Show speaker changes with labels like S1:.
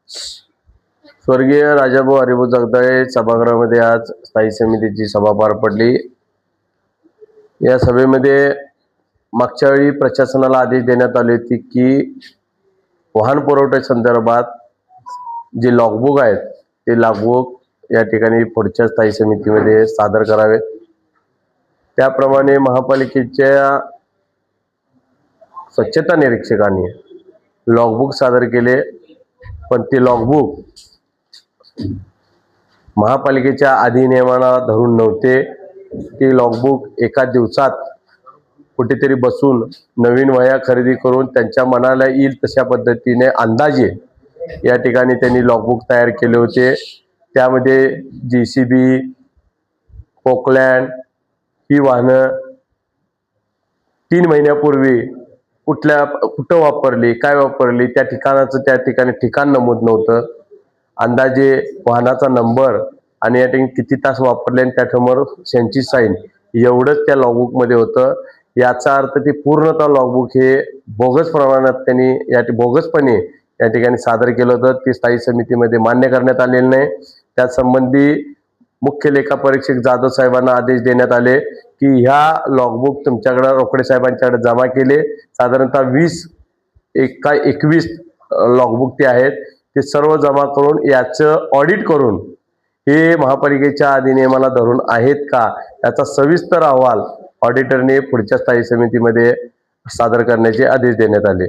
S1: स्वर्गीय राजाभाऊ हरिभाऊ जगदाळे सभागृहामध्ये आज स्थायी समितीची सभा पार पडली। या सभेमध्ये मागच्या वेळी प्रशासनाला आदेश देण्यात आले होते की वाहन पुरवठा संदर्भात जे लॉगबुक आहेत ते लॉगबुक या ठिकाणी पुढच्या स्थायी समितीमध्ये सादर करावेत। त्याप्रमाणे महापालिकेच्या स्वच्छता निरीक्षकांनी लॉगबुक सादर केले, पण ते लॉगबुक महापालिकेच्या अधिनियमाला धरून नव्हते। ते लॉगबुक एका दिवसात कुठेतरी बसून नवीन वह्या खरेदी करून त्यांच्या मनाला येईल तशा पद्धतीने अंदाजे या ठिकाणी त्यांनी लॉगबुक तयार केले होते। त्यामध्ये JCB, पोकलँड ही वाहनं 3 महिन्यापूर्वी कुठं वापरली, काय वापरली, त्या ठिकाणाचं त्या ठिकाणी ठिकाण नमूद नव्हतं। अंदाजे वाहनाचा नंबर आणि या ठिकाणी किती तास वापरले आणि त्याच्यावर त्यांची साईन एवढंच त्या लॉगबुक मध्ये होतं। याचा अर्थ ते पूर्णतः लॉगबुक हे बोगस प्रमाणात त्यांनी बोगसपणे या ठिकाणी सादर केलं होतं। ते स्थायी समितीमध्ये मान्य करण्यात आलेलं नाही। त्या संबंधी मुख्य लेखापरीक्षक जाधव साहेबांना आदेश देण्यात आले की ह्या लॉगबुक तुमच्याकडे रोकडे साहेबांच्याकडे जमा केले। साधारणतः 21 लॉगबुक ते आहेत, ते सर्व जमा करून याचं ऑडिट करून हे महापालिकेच्या अधिनियमाला धरून आहेत का याचा सविस्तर अहवाल ऑडिटरने पुढच्या स्थायी समितीमध्ये सादर करण्याचे आदेश देण्यात आले।